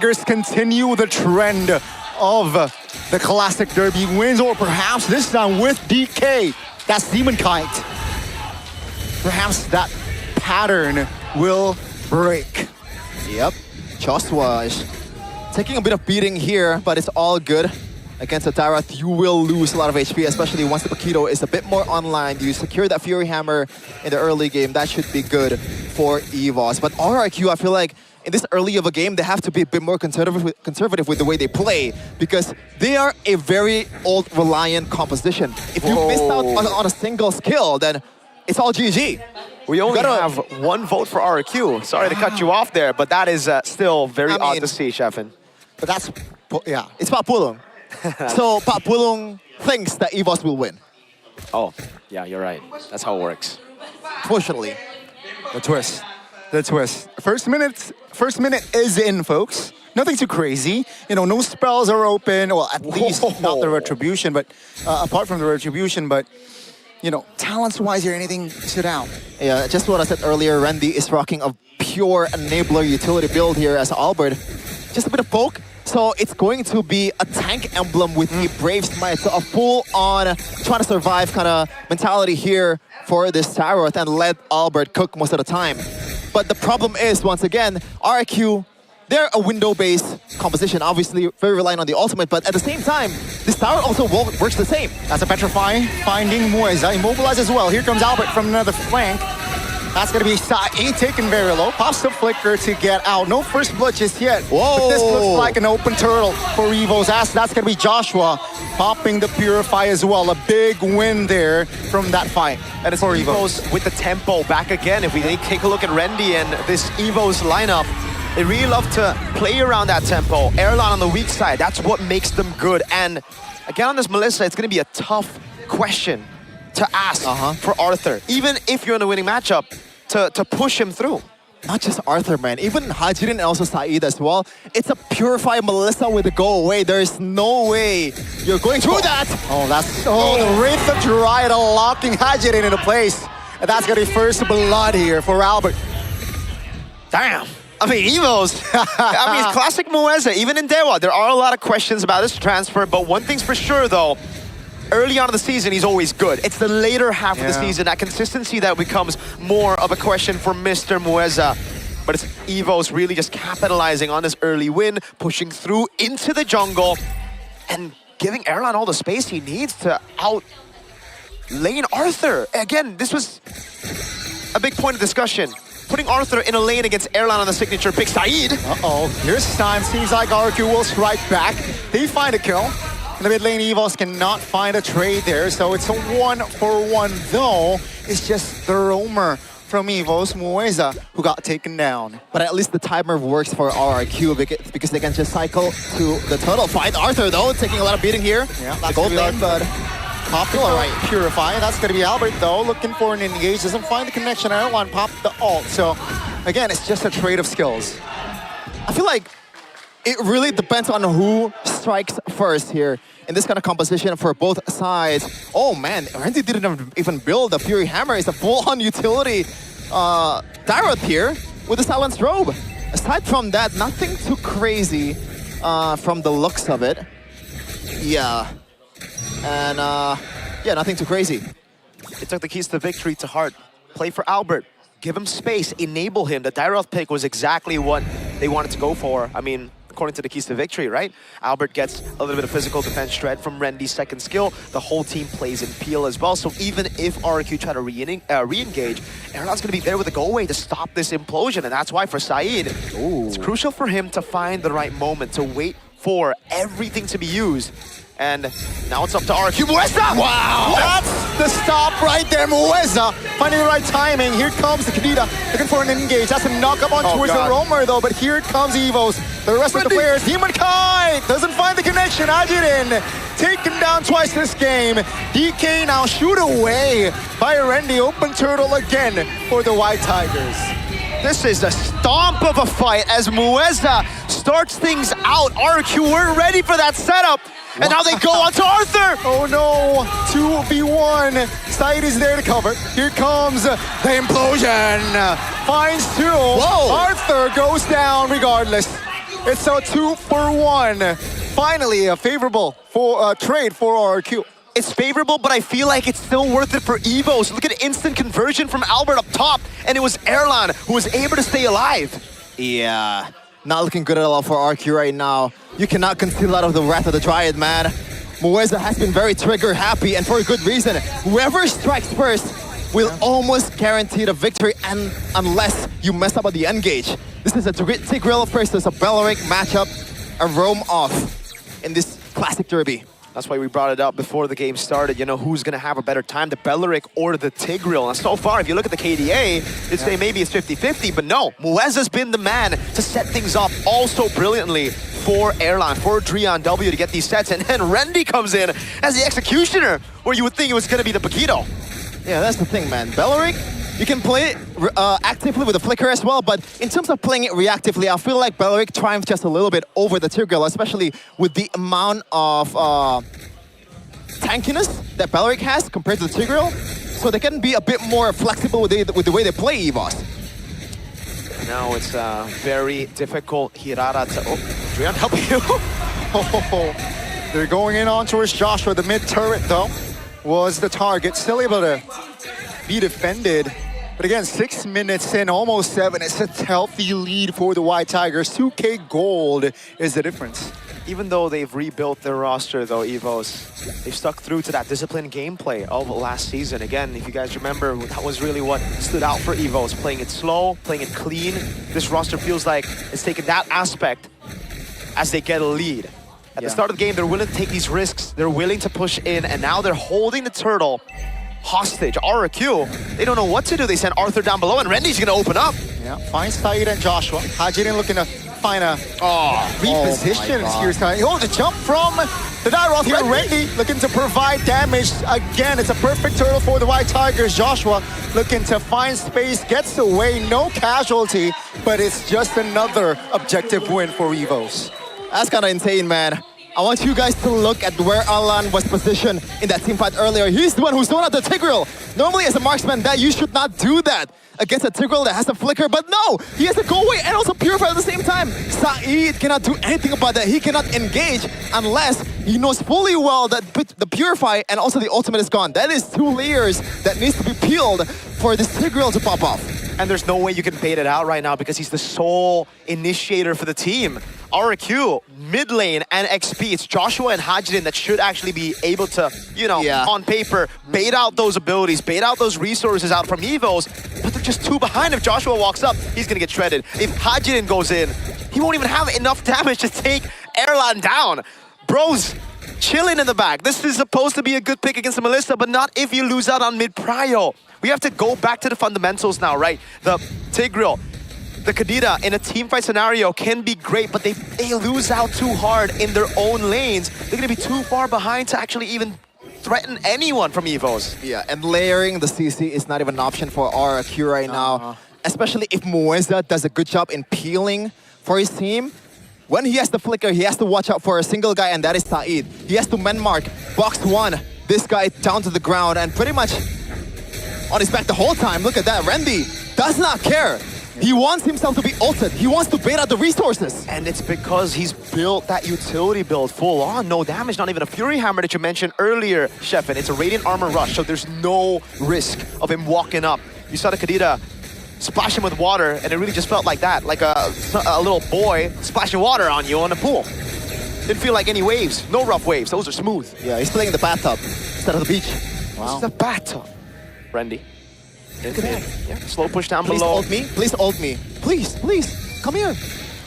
Continue the trend of the classic derby wins, or perhaps this time with DK. That's Demon Kite. Perhaps that pattern will break. Yep, Joshua is taking a bit of beating here, but it's all good. Against a Darath, you will lose a lot of HP, especially once the Paquito is a bit more online. You secure that Fury Hammer in the early game. That should be good for Evos. But RRQ, I feel like in this early of a game, they have to be a bit more conservative with the way they play, because they are a very old reliant composition. If you missed out on a single skill, then it's all GG. We only have one vote for RRQ. Sorry to cut you off there, but that is still very odd to see, Sheffin. But that's, yeah, it's Pak Pulung. So Pak Pulung thinks that Evos will win. Oh, yeah, you're right. That's how it works. Fortunately. The twist. The twist. First minute is in, folks. Nothing too crazy. You know, no spells are open. Well, at least not the Retribution, but apart from the Retribution, but you know, talents-wise, or anything stood out? Yeah, just what I said earlier, Randy is rocking a pure enabler utility build here as Albert. Just a bit of poke. So it's going to be a tank emblem with the Brave Smite. So a full-on trying to survive kind of mentality here for this Taroth and let Albert cook most of the time. But the problem is, once again, RRQ, they're a window-based composition, obviously very reliant on the ultimate, but at the same time, this tower also works the same. That's a Petrify, finding Mueza, immobilized as well. Here comes Albert from another flank. That's going to be Saeed taken very low. Pops the flicker to get out. No first blood just yet. Whoa. But this looks like an open turtle for Evos. That's going to be Joshua popping the Purify as well. A big win there from that fight. And it's for Evos with the tempo back again. If we take a look at Randy and this Evos lineup, they really love to play around that tempo. Erlan on the weak side, that's what makes them good. And again on this Melissa, it's going to be a tough question to ask for Arthur, even if you're in a winning matchup, to push him through. Not just Arthur, man. Even Hajirin and also Saeed as well. It's a Purify Melissa with a go away. There is no way you're going through that. Oh, that's the Wraith of Jiraiya locking Hajirin into place. And that's going to be first blood here for Albert. Damn. I mean, Evos, I mean, it's classic Mueza. Even in Dewa, there are a lot of questions about this transfer, but one thing's for sure, though, early on in the season, he's always good. It's the later half of the season, that consistency that becomes more of a question for Mr. Mueza. But it's Evos really just capitalizing on this early win, pushing through into the jungle, and giving Erlan all the space he needs to out-lane Arthur. Again, this was a big point of discussion. Putting Arthur in a lane against Erlan on the signature pick. Saeed! Here's time. Seems like RRQ will strike back. They find a kill. In the mid lane, Evos cannot find a trade there, so it's a 1-for-1 though. It's just the roamer from Evos, Mueza, who got taken down. But at least the timer works for RRQ because they can just cycle to the turtle. Find Arthur though, taking a lot of beating here. Yeah, the gold lane, but popular, right? Purify. That's going to be Albert though, looking for an engage. Doesn't find the connection. Erlan popped the ult. So again, it's just a trade of skills. I feel like it really depends on who strikes first here in this kind of composition for both sides. Oh man, Randy didn't even build the Fury Hammer. It's a full-on utility Darath here with the Silenced Robe. Aside from that, nothing too crazy from the looks of it. Yeah. And yeah, nothing too crazy. It took the keys to victory to heart. Play for Albert. Give him space. Enable him. The Darath pick was exactly what they wanted to go for. I mean, according to the keys to victory, right? Albert gets a little bit of physical defense shred from Randy's second skill. The whole team plays in peel as well. So even if RRQ try to re-engage, Erlan's going to be there with a go-away to stop this implosion. And that's why for Saeed, it's crucial for him to find the right moment, to wait for everything to be used. And now it's up to RRQ. Mueza! Wow! That's the stop right there. Mueza finding the right timing. Here comes the Kadita looking for an engage. That's a knock-up on towards the roamer though, but here comes Evos. The rest of the players, Demon Kite doesn't find the connection. Hajirin taken down twice this game. DK now shoot away by Randy. Open turtle again for the White Tigers. This is a stomp of a fight as Mueza starts things out. RRQ weren't ready for that setup. And now they go on to Arthur! Oh no, 2v1. Saeed is there to cover. Here comes the implosion. Finds two. Whoa. Arthur goes down regardless. It's a 2-for-1. Finally, a favorable trade for RRQ. It's favorable, but I feel like it's still worth it for Evos. Look at the instant conversion from Albert up top, and it was Erlan who was able to stay alive. Yeah, not looking good at all for RQ right now. You cannot conceal out of the Wrath of the Dryad, man. Mueza has been very trigger happy, and for a good reason. Whoever strikes first will almost guarantee the victory, and unless you mess up at the engage. This is a Tigreal versus a Belleric matchup, a roam off in this classic derby. That's why we brought it up before the game started. You know, who's going to have a better time, the Belleric or the Tigreal? And so far, if you look at the KDA, you'd say maybe it's 50-50, but no, Mueza's been the man to set things up also brilliantly for Erlan, for Drian W to get these sets, and then Rendy comes in as the executioner, where you would think it was going to be the Paquito. Yeah, that's the thing, man. Belleric, you can play it actively with the Flicker as well, but in terms of playing it reactively, I feel like Belleric triumphs just a little bit over the Tigreal, especially with the amount of tankiness that Belleric has compared to the Tigreal. So they can be a bit more flexible with the way they play Evos. Now it's very difficult. Hirara to... Oh, Drian, help you. They're going in on towards Joshua. The mid turret, though, was the target. Still able to be defended. But again, 6 minutes in, almost 7. It's a healthy lead for the White Tigers. 2K gold is the difference. Even though they've rebuilt their roster, though, Evos, they've stuck through to that disciplined gameplay of last season. Again, if you guys remember, that was really what stood out for Evos. Playing it slow, playing it clean. This roster feels like it's taken that aspect as they get a lead. At the start of the game, they're willing to take these risks. They're willing to push in, and now they're holding the turtle hostage. RRQ, they don't know what to do. They send Arthur down below, and Rendy's going to open up. Yeah, finds Saeed and Joshua. Hajin looking to find a reposition here. Oh, the jump from the Dairoth here. Rendy looking to provide damage. Again, it's a perfect turtle for the White Tigers. Joshua looking to find space, gets away, no casualty, but it's just another objective win for Evos. That's kind of insane, man. I want you guys to look at where Alan was positioned in that team fight earlier. He's the one who's thrown out the Tigreal. Normally, as a marksman, that you should not do that against a Tigreal that has a flicker, but no! He has to go away and also purify at the same time. Saeed cannot do anything about that. He cannot engage unless he knows fully well that the purify and also the ultimate is gone. That is 2 layers that needs to be peeled for this Tigreal to pop off. And there's no way you can bait it out right now because he's the sole initiator for the team. RRQ, mid lane, and XP. It's Joshua and Hajin that should actually be able to, you know, on paper, bait out those abilities, bait out those resources out from Evos, but they're just 2 behind. If Joshua walks up, he's gonna get shredded. If Hajin goes in, he won't even have enough damage to take Erlan down. Bro's chilling in the back. This is supposed to be a good pick against the Melissa, but not if you lose out on mid-prio. We have to go back to the fundamentals now, right? The Tigreal, the Kadira in a teamfight scenario can be great, but they lose out too hard in their own lanes. They're gonna be too far behind to actually even threaten anyone from Evos. Yeah, and layering the CC is not even an option for RRQ right now. Especially if Mueza does a good job in peeling for his team. When he has the flicker, he has to watch out for a single guy, and that is Saeed. He has to man-mark, box 1, this guy down to the ground, and pretty much on his back the whole time. Look at that, Rendy does not care. He wants himself to be ulted. He wants to bait out the resources. And it's because he's built that utility build full on. No damage, not even a Fury Hammer that you mentioned earlier, Sheffin. It's a Radiant Armor Rush, so there's no risk of him walking up. You saw the Kadira splash him with water, and it really just felt like that, like a little boy splashing water on you on a pool. Didn't feel like any waves, no rough waves, those are smooth. Yeah, he's playing in the bathtub instead of the beach. Wow. This is the bathtub. Rendy. Look at that. Yeah, slow push down Please below. ult me, please ult me. Please, please, come here.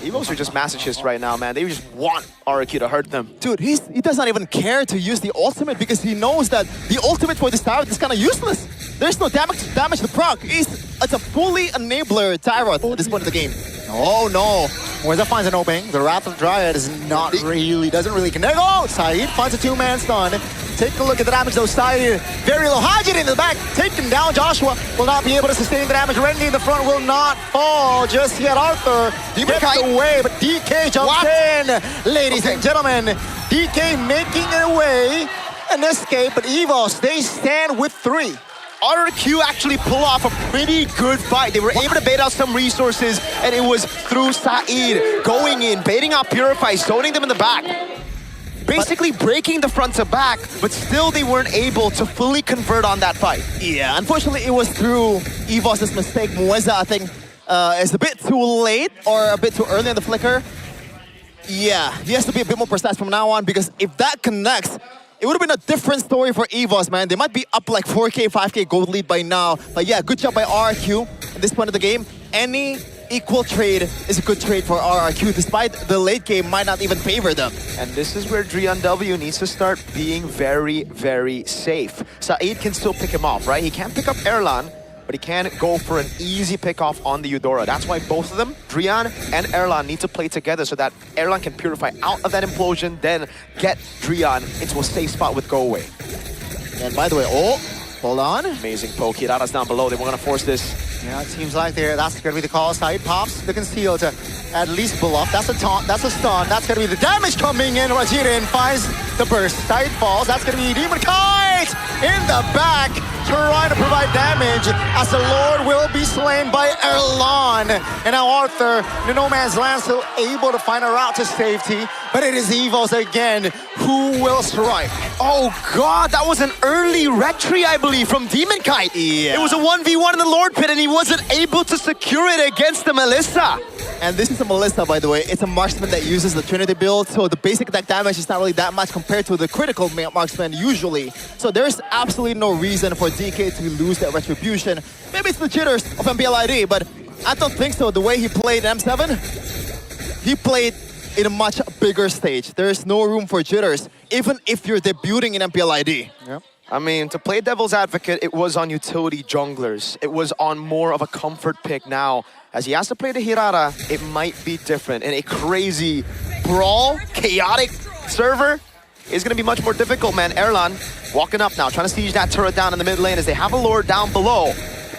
Evos are just masochists right now, man. They just want RRQ to hurt them. Dude, he does not even care to use the ultimate because he knows that the ultimate for this Tyrant is kind of useless. There's no damage to proc. It's a fully enabler Tyrant at this point of the game. Oh no. Mueza finds an opening. The Wrath of Dryad is not really, doesn't really connect. Oh, Saeed finds a 2-man stun. Take a look at the damage though. Saeed very low. Hajin in the back, taken down. Joshua will not be able to sustain the damage. Rendy in the front will not fall just yet. Arthur gets away, but DK jumps in. Ladies and gentlemen, DK making their way, an escape, but Evos, they stand with 3. RRQ actually pull off a pretty good fight. They were able to bait out some resources, and it was through Saeed going in, baiting out Purify, zoning them in the back. Basically breaking the front to back, but still they weren't able to fully convert on that fight. Yeah, unfortunately it was through Evos' mistake. Mueza, I think, is a bit too late or a bit too early in the flicker. Yeah, he has to be a bit more precise from now on, because if that connects, it would have been a different story for Evos, man. They might be up like 4K, 5K gold lead by now. But yeah, good job by RRQ at this point of the game. Any equal trade is a good trade for RRQ, despite the late game might not even favor them. And this is where Drian W needs to start being very, very safe. Saeed can still pick him off, right? He can't pick up Erlan, but he can go for an easy pick-off on the Eudora. That's why both of them, Drian and Erlan, need to play together so that Erlan can purify out of that implosion, then get Drian into a safe spot with Go Away. And by the way, oh, hold on. Amazing poke. Hirata's down below. They were going to force this. Yeah, it seems like that's going to be the call. Saeed pops the conceal to at least bluff. That's a taunt, that's a stun. That's going to be the damage coming in. Rajirin finds the burst. Saeed falls. That's going to be Demon Kite in the back, trying to provide damage as the Lord will be slain by Erlan. And now Arthur, in no man's land, still able to find a route to safety. But it is Evos again who will strike. Oh God, that was an early retry, I believe, from Demon Kite. Yeah. It was a 1v1 in the Lord Pit, and he wasn't able to secure it against the Melissa. And this is a Melissa, by the way. It's a marksman that uses the Trinity build, so the basic attack damage is not really that much compared to the critical marksman usually. So there's absolutely no reason for DK to lose that retribution. Maybe it's the jitters of MPL ID, but I don't think so. The way he played M7, he played in a much bigger stage. There's no room for jitters, even if you're debuting in MPL ID. Yep. I mean, to play devil's advocate, it was on utility junglers. It was on more of a comfort pick now. As he has to play the Hirata, it might be different. And a crazy brawl, chaotic server is going to be much more difficult, man. Erlan walking up now, trying to siege that turret down in the mid lane as they have a Lord down below.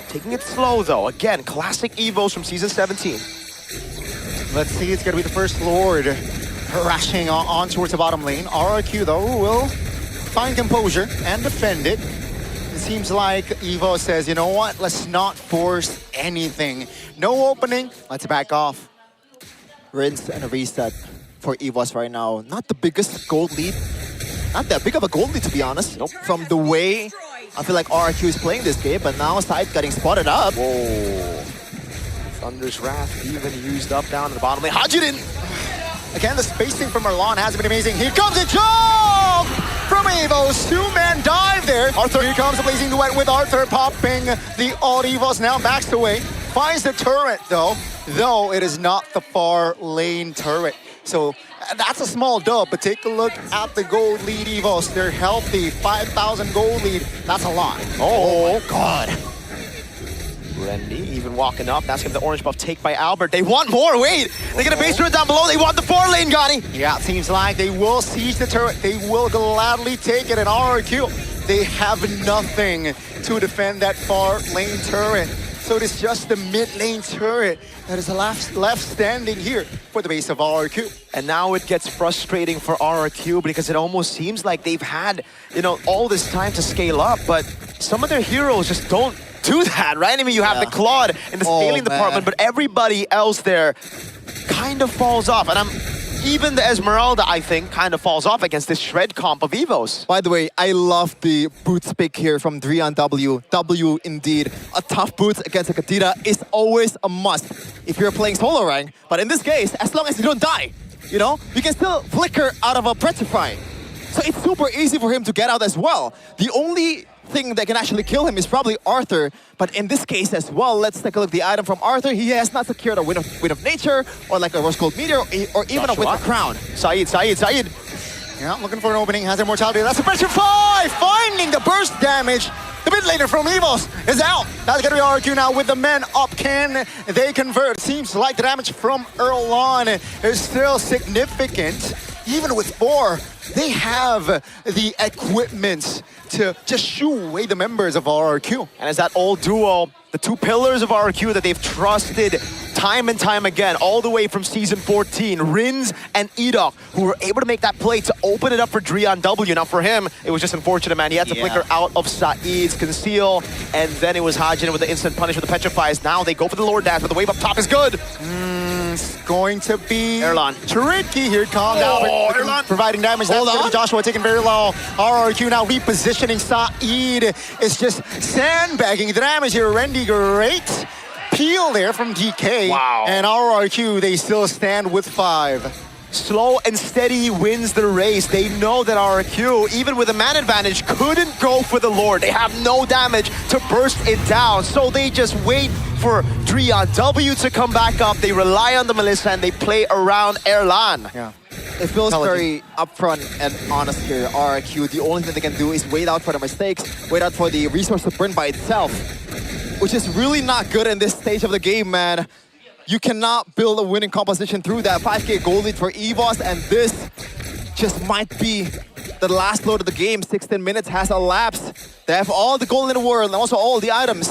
Taking it slow, though. Again, classic Evos from Season 17. Let's see, it's going to be the first Lord rushing on towards the bottom lane. RRQ, though, will find composure and defend it. It seems like Evo says, you know what, let's not force anything. No opening, let's back off. Rinse and a reset for Evos right now. Not the biggest gold lead. Not that big of a gold lead, to be honest. Nope. From the way I feel like RRQ is playing this game, but now Side getting spotted up. Whoa. Thunder's Wrath even used up down in the bottom lane. Hajidin! Again, the spacing from Erlan has been amazing. Here comes a jump from Evos. Two-man dive there. Arthur, here comes the blazing duet with Arthur popping the old Evos. Now backs away. Finds the turret, though it is not the far lane turret. So that's a small dub, but take a look at the gold lead Evos. They're healthy, 5,000 gold lead. That's a lot. Oh, God. Rendy even walking up. That's going to be the orange buff take by Albert. They want more. Wait, they get a base turret down below. They want the 4 lane, Gani. Yeah, it seems like they will siege the turret. They will gladly take it. And RRQ, they have nothing to defend that far lane turret. So it is just the mid lane turret that is left standing here for the base of RRQ. And now it gets frustrating for RRQ because it almost seems like they've had, all this time to scale up, but some of their heroes just don't do that, right? I mean, you have the Claude in the scaling department, but everybody else there kind of falls off. And even the Esmeralda, I think, kind of falls off against this shred comp of Evos. By the way, I love the boots pick here from Drian W. W, indeed. A tough boots against a Kadira is always a must if you're playing solo rank. But in this case, as long as you don't die, you can still flicker out of a Petrify. So it's super easy for him to get out as well. The only thing that can actually kill him is probably Arthur, but in this case as well, let's take a look at the item from Arthur. He has not secured a Wind of Nature, or like a Rose Gold Meteor, or even a Wind of Crown. Saeed. Yeah, looking for an opening, has immortality. That's a Petrify! Finding the burst damage. The mid laner from Evos is out. That's gonna be RRQ now with the men up. Can they convert? Seems like the damage from Erlan is still significant. Even with 4, they have the equipment to just shoo away the members of RRQ. And as that old duo The two pillars of RRQ that they've trusted time and time again, all the way from Season 14, Rins and Edok, who were able to make that play to open it up for Drian W. Now for him, it was just unfortunate, man. He had to flicker out of Saeed's conceal, and then it was Hajin with the instant punish with the Petrifies. Now they go for the Lord Dash, but the wave up top is good. It's going to be Erlan. tricky here. Calm down. Erlan. Providing damage. Hold That's on. gonna be Joshua taking very low. RRQ now repositioning. Saeed is just sandbagging the damage here. Rendy, great peel there from DK. Wow. And RRQ, they still stand with 5. Slow and steady wins the race. They know that RRQ, even with a man advantage, couldn't go for the Lord. They have no damage to burst it down. So they just wait for Drian W to come back up. They rely on the Melissa and they play around Erlan. Yeah. It feels very upfront and honest here. RRQ, the only thing they can do is wait out for the mistakes, wait out for the resource to burn by itself, which is really not good in this stage of the game, man. You cannot build a winning composition through that 5K gold lead for Evos, and this just might be the last load of the game. 16 minutes has elapsed. They have all the gold in the world and also all the items.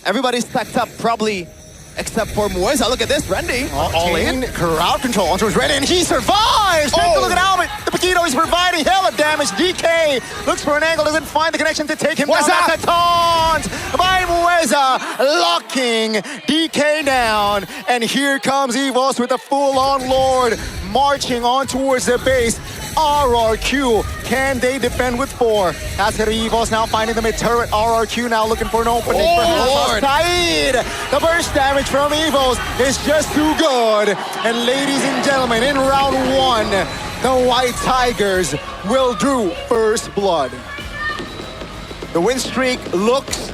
Everybody's stacked up, probably, except for Mueza. Look at this, Rendy. All in. Crowd control onto his red, and he survives! Take a look at Albert. The Paquito is providing hell of damage. DK looks for an angle, doesn't find the connection to take him down. That's a taunt by Mueza, locking DK down. And here comes Evos with a full-on Lord, marching on towards the base. RRQ, can they defend with 4? That's it, Evos now finding the mid-turret. RRQ now looking for an opening for Lord. Saeed. The burst damage from Evos is just too good. And ladies and gentlemen, in round 1, the White Tigers will drew first blood. The win streak looks